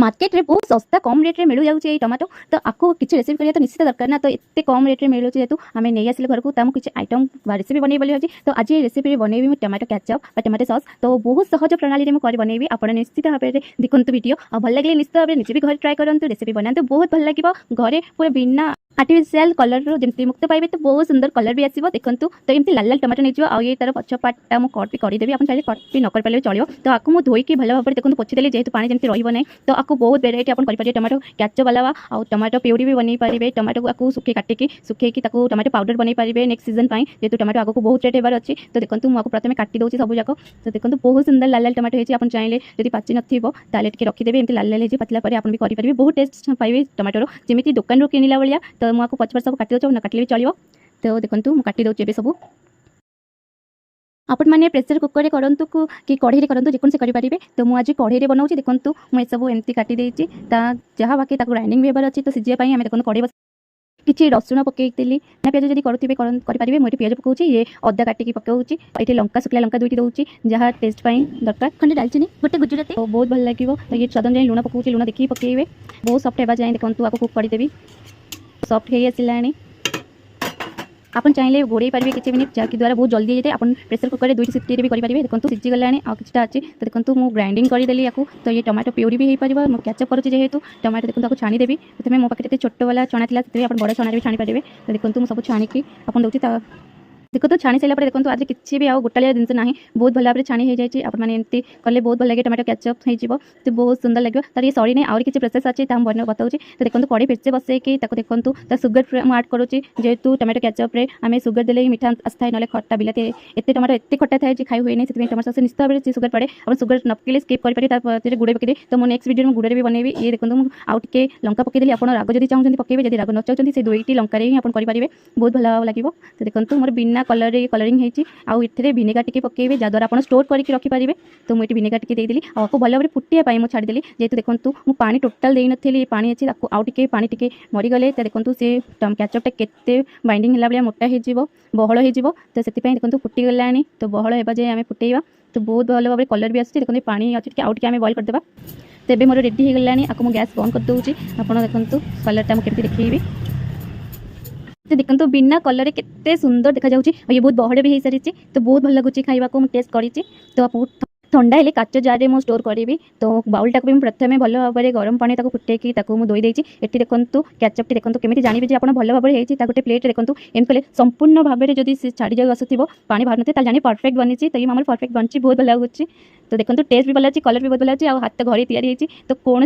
market रे बहुत सस्ता कम रेट रे मिल जाऊँ टमाटो तो आपको किसी रेसिपी करिया तो निश्चित दरकार ना तो एत कम रेट रे मिलूँ जेहेतु आम नहीं आसिले घर को किसी आइटम रेसिपी बनई बोली अच्छी तो आज रेसिपी बनईबी टमाटो केचप टमाटो सॉस तो बहुत सहज प्रणाली में बनईबी आप निश्चित भाव में देखो वीडियो और भल लगे निश्चित भाव में निजे भी घर ट्राए करूँ रेसिपी बनाते बहुत भल लगे घरे पूरा बिना आर्टिफिशियल कलर जमी मुक्त पाइबे तो बहुत सुंदर कलर भी आसो देखो तो एमती लाल लाल टमाटो नहीं आ ये तार पछ पार्टा मुझे कट भी करदेवी आप चाहिए कट भी न कर पारे चलो तो आपको मुझे धोईकी भल भाव में देखो पोछीदेली जेहतु पानी जमी रही तो आपको बहुत वेराइटी आप करेंगे टमाटो कैचप वाला और टमाटो प्यूरी भी बनई पारे टमाटो आपको सुखे काटिकी सुखेकी टमाटो पाउडर बनई पारे नेक्स्ट सीजन जेहतु टमाटो आगे बहुत रेट होबार अच्छी तो देखो मुझे प्रथम काटी दूसरी सब जाक तो देखो बहुत सुंदर लाल लाल टमाटो होती आप चाहिए जब पाची नाले रखीदेवी एमती लाल लाल पातला पर आप भी करेंगे बहुत टेस्ट पाइबे टमाटो जमी दुकान किणला भाया तो मुझे पचपट सब काटी दे न काटिले चलो तो देखो मुझे काटी दूसरी सब आपण मैंने प्रेसर कुकर करंतु कि कढ़ई करंतु जेकोसी करेंगे तो मुझे आज कढ़ई बनाऊँ देखो मुझे सब एमती काटी देती जहाँ बाकी ग्राइंडिंग भी होबार अच्छी तो सीझाई आम देखो कढ़ई बस किसी रसुण पकईली ना प्याज जब करेंगे मुझे प्याज पकाऊँ ये अदा काटिकी पकाऊँ ये लंका शुक्ला लंका दुईटी दूसरी जहाँ टेस्ट दरकार खंडे डालचीनी गोटे गुजराती तो बहुत भल लगे तो ये स्वाद अनुसार लुण पकाऊँ लुण देखिए पकईबे बहुत सफ्ट होगा जाए देखो आपको कुक करदेवी सफ्ट हो आसला आप चाहिए घोड़े पारे किसी मिनिट जहाँकि द्वारा बहुत जल्दी जाए आप प्रेसर कुकर में 2 सीटी भी करेंगे देखो सीझीगला आ कि अच्छी तो देखो मुझे ग्राइंडिंग करदेली या तो ये टमाटो प्यूरी भी हो पार मुझे कैचअप करुँच जेहेतु टमाटो देखो आपको छाणीदेवी प्रथम मो पाखे छोट वाला छणा था आप बड़ छणा भी छाणी पारे तो देखो मुझे सब छाणिकी आप दूसरी देखो तो छाणी सारा देखो आज किसी भी गोटालिया जिनस ना बहुत भल भाव में छाणी हो जाए आपने एमती कले बहुत भल लगे टमाटो कैचअप हो तो बहुत सुंदर लगे तार ये सरी नहीं आउरी किसी प्रोसेस अच्छी बन बताऊँ तो देखो कड़ी फिर से बसैकी देखो तो सुगर आड करुँची जेहेतु टमाटो कैचअप आम सुगर देले मीठा आसता ना खट्टा बिलाती एत टमाटो एत खट्टा थाए खाई हुए नहीं टमाटो सस निश्चित भाव में सुगर पड़े आप सुगर न पकड़े स्किप करेंगे गुड़ पकड़े तो मुझे नेक्स्ट वीडियो में गुड़ भी बनैबी ये देखो आउ टे लंका पकईदेली आप राग जब चाहते पकड़े जब राग न चाहते से 2टी लंकार ही आप करेंगे बहुत भल लगे तो देखो मोर बिना कलर कलरिंग आउ इथे विनेगार टिके पकईबे जहाँद्वारा आप स्टोर करके रखिपारे तो मुझे विनेगार टिके देदेली आपको भल भाव फुटिया मुझे छाड़देली जेहतु देखो मुझे पानी टोटाल दे नी पानी अच्छी आउ टे पानी टिके मरीगले तो देखो सी कैचअपटा केते बाइंडिंग है भाया मोटा हो बहल हो तो से देखो फुटीगला तो बहल होगा जाए आम फुटेवा तो बहुत भल भाव में कलर भी आसुच्छी देखो पानी अच्छी आउ टे आम बॉयल करदेवा तेज मोर रेडी हो गलानी आपको मुझे गैस बंद कर दूसरी आप देखो कलरटा मुझे देखी देखो बिना कलर केते सुंदर देखा जाऊँगी ये बहुत बहड़ भी हो सारी तो बहुत भल लगुच खावा को टेस्ट करी तो आप ठंडा हेल्ले काच जार में स्टोर करी तो बाउलटा भी प्रथम भल भाव में गरम पानी फुटेकी मुझे धोई देती ये देखो कैचअपटी देखो केमी जानवे जी आप भल भाव में गोटे प्लेट देखो एम कले संपूर्ण भाव में जब छाड़ी जाए आसुव पानी बाहर नए जानी परफेक्ट बनी तो ये आम परफेक्ट बनची बहुत भल लगुच तो देखो टेस्ट भी भल अच्छी कलर भी बहुत भल अच्छी हाथ घरे तैयारी तो कौन